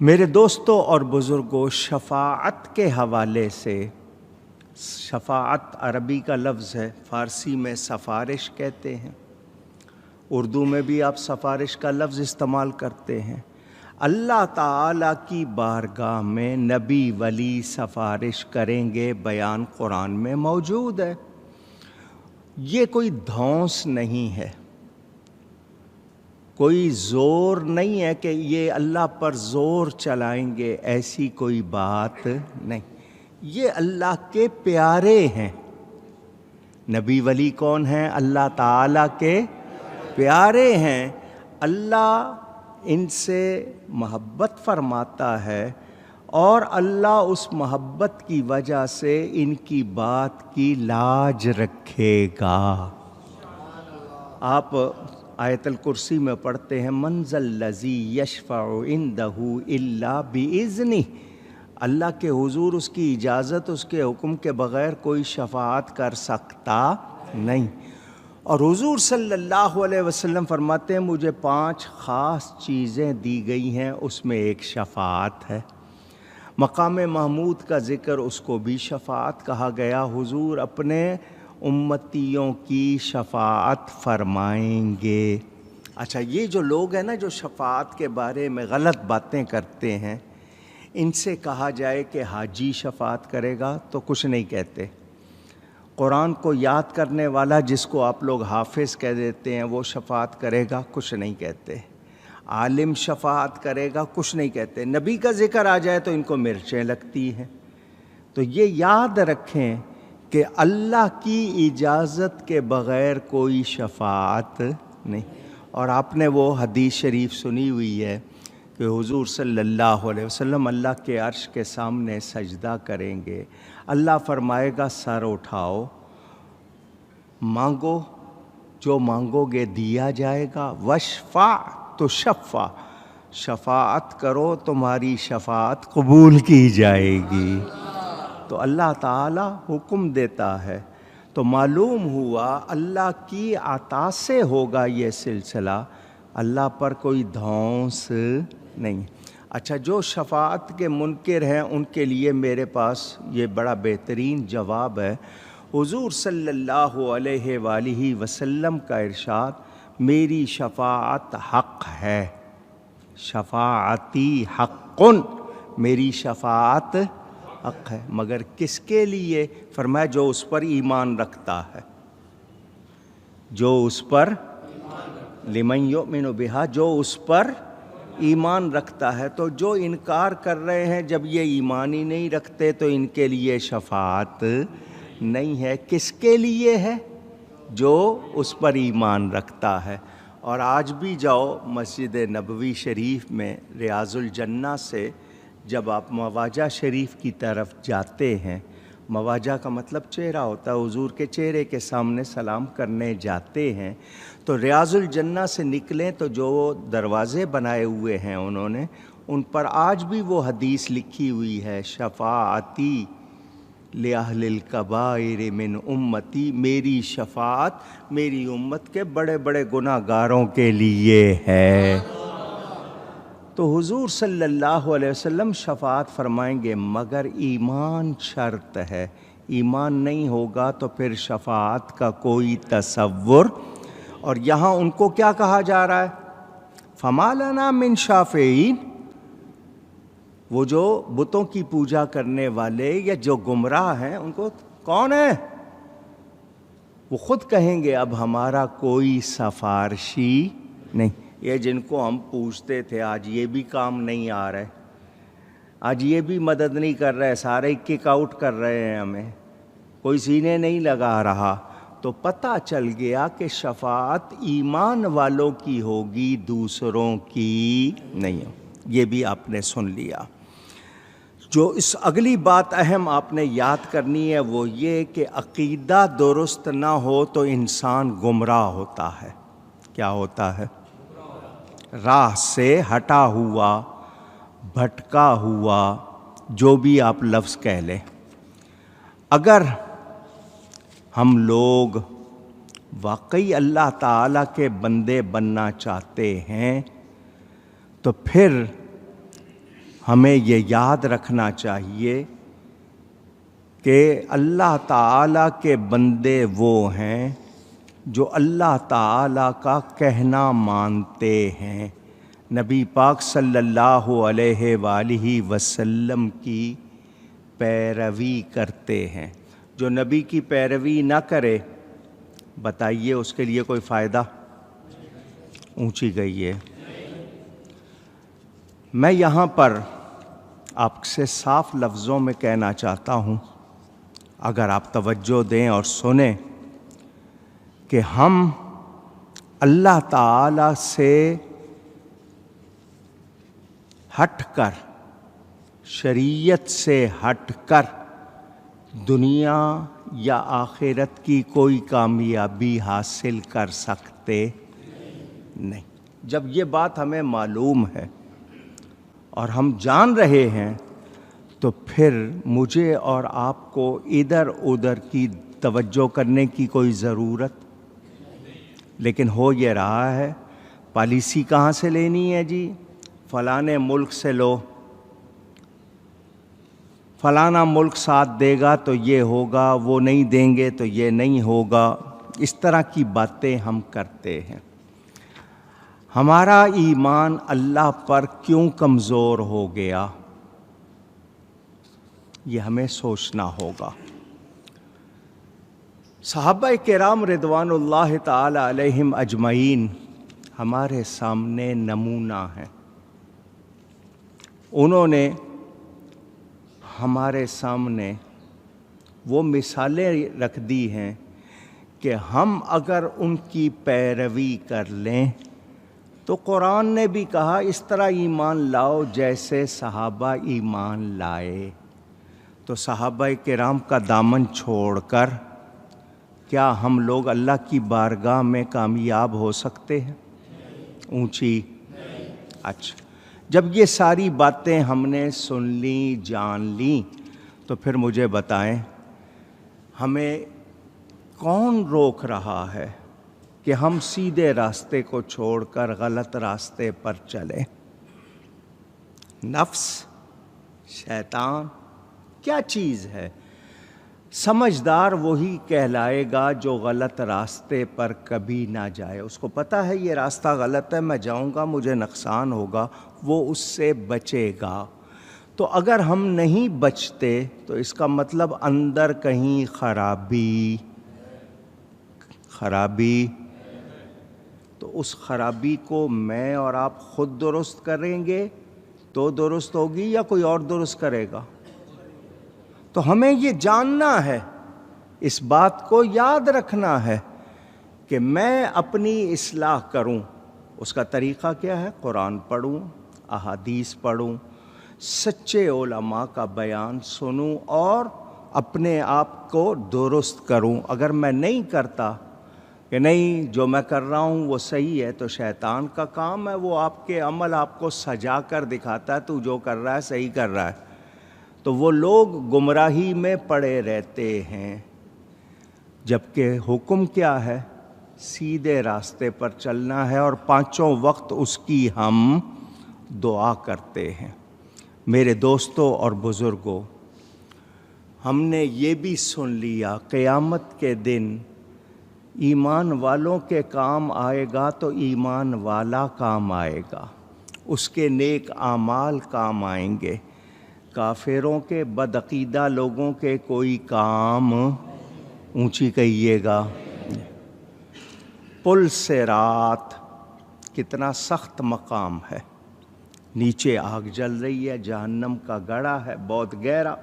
میرے دوستوں اور بزرگوں، شفاعت کے حوالے سے، شفاعت عربی کا لفظ ہے، فارسی میں سفارش کہتے ہیں، اردو میں بھی آپ سفارش کا لفظ استعمال کرتے ہیں۔ اللہ تعالیٰ کی بارگاہ میں نبی ولی سفارش کریں گے، بیان قرآن میں موجود ہے۔ یہ کوئی دھونس نہیں ہے، کوئی زور نہیں ہے کہ یہ اللہ پر زور چلائیں گے، ایسی کوئی بات نہیں۔ یہ اللہ کے پیارے ہیں۔ نبی ولی کون ہیں؟ اللہ تعالیٰ کے پیارے ہیں۔ اللہ ان سے محبت فرماتا ہے اور اللہ اس محبت کی وجہ سے ان کی بات کی لاج رکھے گا۔ آپ آیت الکرسی میں پڑھتے ہیں من ذا الذی یشفع عندہ الا باذنہ، اللہ کے حضور اس کی اجازت، اس کے حکم کے بغیر کوئی شفاعت کر سکتا نہیں۔ اور حضور صلی اللہ علیہ وسلم فرماتے ہیں مجھے 5 خاص چیزیں دی گئی ہیں، اس میں ایک شفاعت ہے۔ مقام محمود کا ذکر، اس کو بھی شفاعت کہا گیا۔ حضور اپنے امتیوں کی شفاعت فرمائیں گے۔ اچھا، یہ جو لوگ ہیں نا جو شفاعت کے بارے میں غلط باتیں کرتے ہیں، ان سے کہا جائے کہ حاجی شفاعت کرے گا تو کچھ نہیں کہتے۔ قرآن کو یاد کرنے والا جس کو آپ لوگ حافظ کہہ دیتے ہیں وہ شفاعت کرے گا، کچھ نہیں کہتے۔ عالم شفاعت کرے گا، کچھ نہیں کہتے۔ نبی کا ذکر آ جائے تو ان کو مرچیں لگتی ہیں۔ تو یہ یاد رکھیں کہ اللہ کی اجازت کے بغیر کوئی شفاعت نہیں۔ اور آپ نے وہ حدیث شریف سنی ہوئی ہے کہ حضور صلی اللہ علیہ وسلم اللہ کے عرش کے سامنے سجدہ کریں گے، اللہ فرمائے گا سر اٹھاؤ، مانگو، جو مانگو گے دیا جائے گا، وشفع تو شفع، شفاعت کرو تمہاری شفاعت قبول کی جائے گی۔ تو اللہ تعالی حکم دیتا ہے، تو معلوم ہوا اللہ کی عطا سے ہوگا یہ سلسلہ، اللہ پر کوئی دھونس نہیں۔ اچھا، جو شفاعت کے منکر ہیں ان کے لیے میرے پاس یہ بڑا بہترین جواب ہے۔ حضور صلی اللہ علیہ وآلہ وسلم کا ارشاد، میری شفاعت حق ہے، شفاعتی حق، میری شفاعت حق ہے، مگر کس کے لیے؟ فرمایا جو اس پر ایمان رکھتا ہے، جو اس پر لمن یؤمن بہا، جو اس پر ایمان رکھتا ہے۔ تو جو انکار کر رہے ہیں جب یہ ایمان ہی نہیں رکھتے تو ان کے لیے شفاعت نہیں ہے۔ کس کے لیے ہے؟ جو اس پر ایمان رکھتا ہے۔ اور آج بھی جاؤ مسجد نبوی شریف میں ریاض الجنہ سے جب آپ مواجہ شریف کی طرف جاتے ہیں، مواجہ کا مطلب چہرہ ہوتا ہے، حضور کے چہرے کے سامنے سلام کرنے جاتے ہیں، تو ریاض الجنہ سے نکلیں تو جو دروازے بنائے ہوئے ہیں انہوں نے، ان پر آج بھی وہ حدیث لکھی ہوئی ہے، شفاعتی لأہل الکبائر من امتی، میری شفاعت میری امت کے بڑے بڑے گناہ گاروں کے لیے ہے۔ تو حضور صلی اللہ علیہ وسلم شفاعت فرمائیں گے، مگر ایمان شرط ہے، ایمان نہیں ہوگا تو پھر شفاعت کا کوئی تصور۔ اور یہاں ان کو کیا کہا جا رہا ہے؟ فما لنا من شافعین، وہ جو بتوں کی پوجا کرنے والے یا جو گمراہ ہیں ان کو کون ہے؟ وہ خود کہیں گے اب ہمارا کوئی سفارشی نہیں۔ یہ جن کو ہم پوچھتے تھے آج یہ بھی کام نہیں آ رہے، آج یہ بھی مدد نہیں کر رہے، سارے کک آؤٹ کر رہے ہیں، ہمیں کوئی سینے نہیں لگا رہا۔ تو پتہ چل گیا کہ شفاعت ایمان والوں کی ہوگی، دوسروں کی نہیں ہو۔ یہ بھی آپ نے سن لیا۔ جو اس اگلی بات اہم آپ نے یاد کرنی ہے وہ یہ کہ عقیدہ درست نہ ہو تو انسان گمراہ ہوتا ہے۔ کیا ہوتا ہے؟ راہ سے ہٹا ہوا، بھٹکا ہوا، جو بھی آپ لفظ کہہ لیں۔ اگر ہم لوگ واقعی اللہ تعالیٰ کے بندے بننا چاہتے ہیں تو پھر ہمیں یہ یاد رکھنا چاہیے کہ اللہ تعالیٰ کے بندے وہ ہیں جو اللہ تعالیٰ کا کہنا مانتے ہیں، نبی پاک صلی اللہ علیہ وآلہ وسلم کی پیروی کرتے ہیں۔ جو نبی کی پیروی نہ کرے، بتائیے اس کے لیے کوئی فائدہ؟ اونچی گئی ہے۔ میں یہاں پر آپ سے صاف لفظوں میں کہنا چاہتا ہوں، اگر آپ توجہ دیں اور سنیں، کہ ہم اللہ تعالیٰ سے ہٹ کر، شریعت سے ہٹ کر دنیا یا آخرت کی کوئی کامیابی حاصل کر سکتے نہیں۔ جب یہ بات ہمیں معلوم ہے اور ہم جان رہے ہیں، تو پھر مجھے اور آپ کو ادھر ادھر کی توجہ کرنے کی کوئی ضرورت، لیکن ہو یہ رہا ہے، پالیسی کہاں سے لینی ہے جی؟ فلانے ملک سے لو، فلانا ملک ساتھ دے گا تو یہ ہوگا، وہ نہیں دیں گے تو یہ نہیں ہوگا، اس طرح کی باتیں ہم کرتے ہیں۔ ہمارا ایمان اللہ پر کیوں کمزور ہو گیا، یہ ہمیں سوچنا ہوگا۔ صحابہ کرام رضوان اللہ تعالی علیہم اجمعین ہمارے سامنے نمونہ ہیں۔ انہوں نے ہمارے سامنے وہ مثالیں رکھ دی ہیں کہ ہم اگر ان کی پیروی کر لیں تو قرآن نے بھی کہا اس طرح ایمان لاؤ جیسے صحابہ ایمان لائے۔ تو صحابہ کرام کا دامن چھوڑ کر کیا ہم لوگ اللہ کی بارگاہ میں کامیاب ہو سکتے ہیں؟ اونچی۔ اچھا، جب یہ ساری باتیں ہم نے سن لیں، جان لیں، تو پھر مجھے بتائیں ہمیں کون روک رہا ہے کہ ہم سیدھے راستے کو چھوڑ کر غلط راستے پر چلیں؟ نفس؟ شیطان؟ کیا چیز ہے؟ سمجھدار وہی کہلائے گا جو غلط راستے پر کبھی نہ جائے۔ اس کو پتہ ہے یہ راستہ غلط ہے، میں جاؤں گا مجھے نقصان ہوگا، وہ اس سے بچے گا۔ تو اگر ہم نہیں بچتے تو اس کا مطلب اندر کہیں خرابی، تو اس خرابی کو میں اور آپ خود درست کریں گے تو درست ہوگی یا کوئی اور درست کرے گا؟ تو ہمیں یہ جاننا ہے، اس بات کو یاد رکھنا ہے کہ میں اپنی اصلاح کروں، اس کا طریقہ کیا ہے؟ قرآن پڑھوں، احادیث پڑھوں، سچے علماء کا بیان سنوں اور اپنے آپ کو درست کروں۔ اگر میں نہیں کرتا کہ نہیں جو میں کر رہا ہوں وہ صحیح ہے، تو شیطان کا کام ہے، وہ آپ کے عمل آپ کو سجا کر دکھاتا ہے تو جو کر رہا ہے صحیح کر رہا ہے، تو وہ لوگ گمراہی میں پڑے رہتے ہیں۔ جبکہ حکم کیا ہے؟ سیدھے راستے پر چلنا ہے، اور پانچوں وقت اس کی ہم دعا کرتے ہیں۔ میرے دوستوں اور بزرگوں، ہم نے یہ بھی سن لیا قیامت کے دن ایمان والوں کے کام آئے گا تو ایمان والا کام آئے گا، اس کے نیک اعمال کام آئیں گے، کافروں کے بدعقیدہ لوگوں کے کوئی کام، اونچی کہیے گا۔ پل صراط کتنا سخت مقام ہے، نیچے آگ جل رہی ہے، جہنم کا گڑھا ہے بہت گہرا،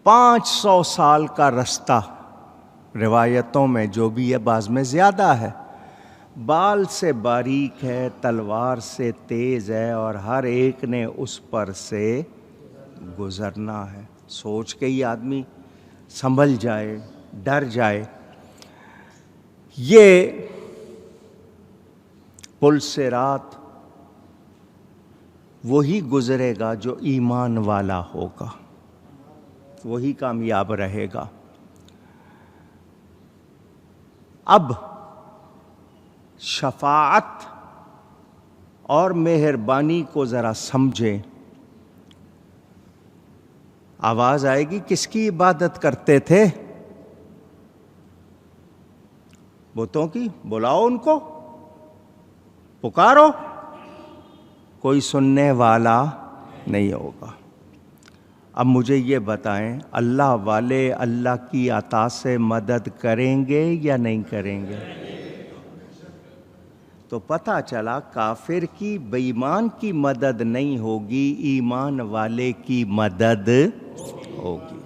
500 سال کا رستہ، روایتوں میں جو بھی ہے بعض میں زیادہ ہے، بال سے باریک ہے، تلوار سے تیز ہے، اور ہر ایک نے اس پر سے گزرنا ہے۔ سوچ کے ہی آدمی سنبھل جائے، ڈر جائے۔ یہ پل صراط وہی گزرے گا جو ایمان والا ہوگا، وہی کامیاب رہے گا۔ اب شفاعت اور مہربانی کو ذرا سمجھیں آواز آئے گی کس کی عبادت کرتے تھے؟ بتوں کی. بلاؤ ان کو, پکارو, کوئی سننے والا نہیں ہوگا. اب مجھے یہ بتائیں, اللہ والے اللہ کی عطا سے مدد کریں گے یا نہیں کریں گے؟ تو پتہ چلا کافر کی, بے ایمان کی مدد نہیں ہوگی, ایمان والے کی مدد ہوگی.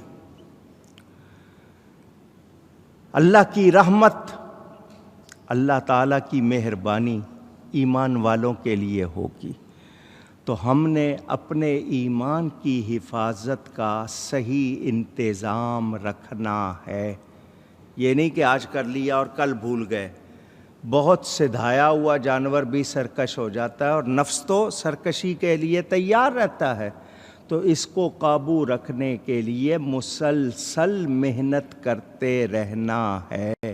اللہ کی رحمت, اللہ تعالیٰ کی مہربانی ایمان والوں کے لیے ہوگی. تو ہم نے اپنے ایمان کی حفاظت کا صحیح انتظام رکھنا ہے. یہ نہیں کہ آج کر لیا اور کل بھول گئے. بہت سدھایا ہوا جانور بھی سرکش ہو جاتا ہے, اور نفس تو سرکشی کے لیے تیار رہتا ہے. تو اس کو قابو رکھنے کے لیے مسلسل محنت کرتے رہنا ہے.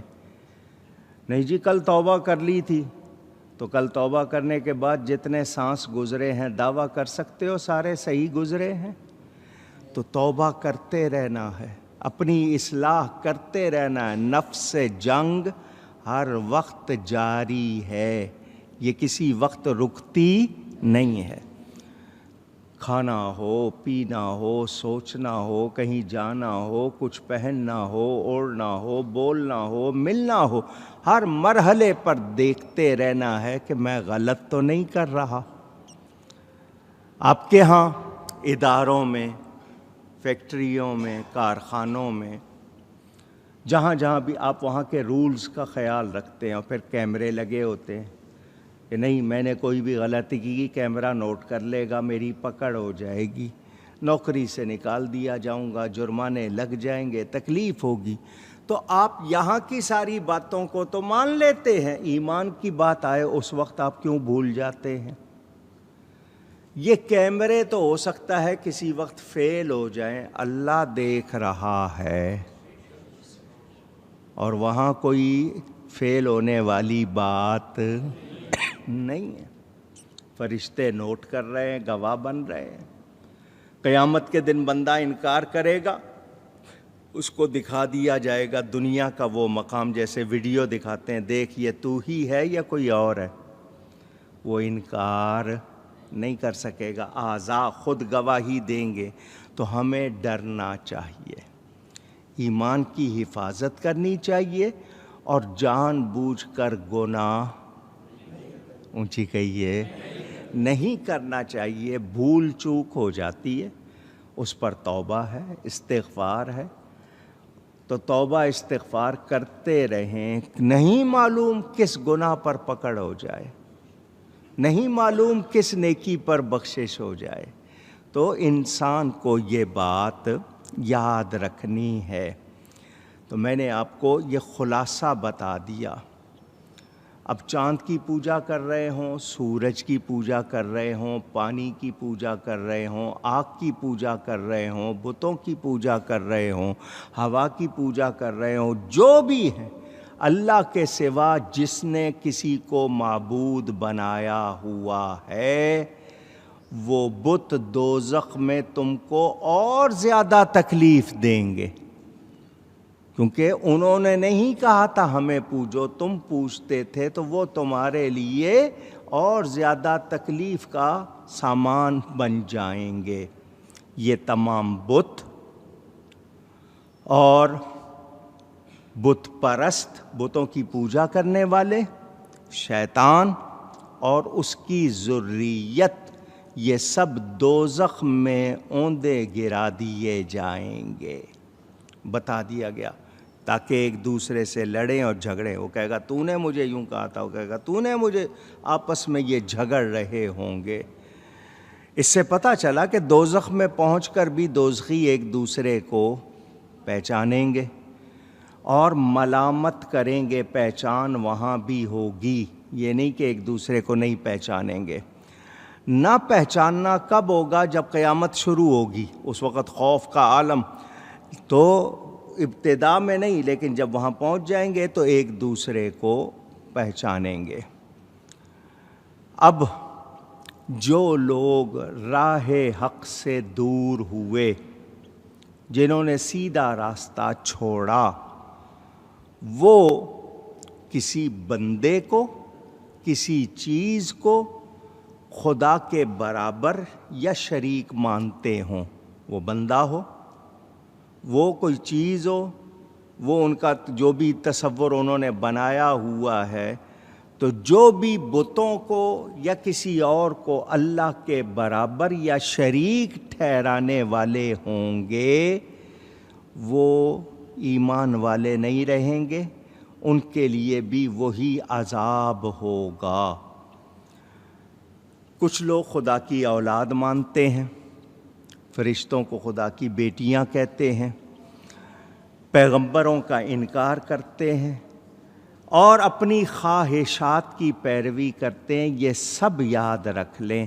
نہیں جی کل توبہ کر لی تھی, تو کل توبہ کرنے کے بعد جتنے سانس گزرے ہیں دعویٰ کر سکتے ہو سارے صحیح گزرے ہیں؟ تو توبہ کرتے رہنا ہے, اپنی اصلاح کرتے رہنا ہے. نفس سے جنگ ہر وقت جاری ہے, یہ کسی وقت رکتی نہیں ہے. کھانا ہو, پینا ہو, سوچنا ہو, کہیں جانا ہو, کچھ پہننا ہو, اوڑھنا ہو, بولنا ہو, ملنا ہو, ہر مرحلے پر دیکھتے رہنا ہے کہ میں غلط تو نہیں کر رہا. آپ کے ہاں اداروں میں, فیکٹریوں میں, کارخانوں میں, جہاں جہاں بھی آپ وہاں کے رولز کا خیال رکھتے ہیں, اور پھر کیمرے لگے ہوتے ہیں کہ نہیں میں نے کوئی بھی غلطی کی, کیمرہ نوٹ کر لے گا, میری پکڑ ہو جائے گی, نوکری سے نکال دیا جاؤں گا, جرمانے لگ جائیں گے, تکلیف ہوگی. تو آپ یہاں کی ساری باتوں کو تو مان لیتے ہیں, ایمان کی بات آئے اس وقت آپ کیوں بھول جاتے ہیں؟ یہ کیمرے تو ہو سکتا ہے کسی وقت فیل ہو جائیں, اللہ دیکھ رہا ہے, اور وہاں کوئی فیل ہونے والی بات نہیں ہے. فرشتے نوٹ کر رہے ہیں, گواہ بن رہے ہیں. قیامت کے دن بندہ انکار کرے گا, اس کو دکھا دیا جائے گا دنیا کا وہ مقام, جیسے ویڈیو دکھاتے ہیں, دیکھ یہ تو ہی ہے یا کوئی اور ہے. وہ انکار نہیں کر سکے گا, اعضاء خود گواہی دیں گے. تو ہمیں ڈرنا چاہیے, ایمان کی حفاظت کرنی چاہیے, اور جان بوجھ کر گناہ, اونچی کہیے, نہیں کرنا چاہیے. بھول چوک ہو جاتی ہے, اس پر توبہ ہے, استغفار ہے. تو توبہ استغفار کرتے رہیں. نہیں معلوم کس گناہ پر پکڑ ہو جائے, نہیں معلوم کس نیکی پر بخشش ہو جائے. تو انسان کو یہ بات یاد رکھنی ہے. تو میں نے آپ کو یہ خلاصہ بتا دیا. اب چاند کی پوجا کر رہے ہوں, سورج کی پوجا کر رہے ہوں, پانی کی پوجا کر رہے ہوں, آگ کی پوجا کر رہے ہوں, بتوں کی پوجا کر رہے ہوں, ہوا کی پوجا کر رہے ہوں, جو بھی ہیں, اللہ کے سوا جس نے کسی کو معبود بنایا ہوا ہے, وہ بت دوزخ میں تم کو اور زیادہ تکلیف دیں گے. کیونکہ انہوں نے نہیں کہا تھا ہمیں پوجو, تم پوچھتے تھے, تو وہ تمہارے لیے اور زیادہ تکلیف کا سامان بن جائیں گے. یہ تمام بت اور بت پرست, بتوں کی پوجا کرنے والے, شیطان اور اس کی ذریت, یہ سب دوزخ میں اوندے گرا دیے جائیں گے. بتا دیا گیا تاکہ ایک دوسرے سے لڑیں اور جھگڑیں. وہ کہے گا تو نے مجھے یوں کہا تھا, وہ کہے گا تو نے مجھے, آپس میں یہ جھگڑ رہے ہوں گے. اس سے پتہ چلا کہ دوزخ میں پہنچ کر بھی دوزخی ایک دوسرے کو پہچانیں گے اور ملامت کریں گے. پہچان وہاں بھی ہوگی, یہ نہیں کہ ایک دوسرے کو نہیں پہچانیں گے. نہ پہچاننا کب ہوگا؟ جب قیامت شروع ہوگی, اس وقت خوف کا عالم. تو ابتدا میں نہیں, لیکن جب وہاں پہنچ جائیں گے تو ایک دوسرے کو پہچانیں گے. اب جو لوگ راہ حق سے دور ہوئے, جنہوں نے سیدھا راستہ چھوڑا وہ کسی بندے کو، کسی چیز کو خدا کے برابر یا شریک مانتے ہوں، وہ بندہ ہو، وہ کوئی چیز ہو، وہ ان کا جو بھی تصور انہوں نے بنایا ہوا ہے، تو جو بھی بتوں کو یا کسی اور کو اللہ کے برابر یا شریک ٹھہرانے والے ہوں گے وہ ایمان والے نہیں رہیں گے، ان کے لیے بھی وہی عذاب ہوگا۔ کچھ لوگ خدا کی اولاد مانتے ہیں، فرشتوں کو خدا کی بیٹیاں کہتے ہیں، پیغمبروں کا انکار کرتے ہیں اور اپنی خواہشات کی پیروی کرتے ہیں۔ یہ سب یاد رکھ لیں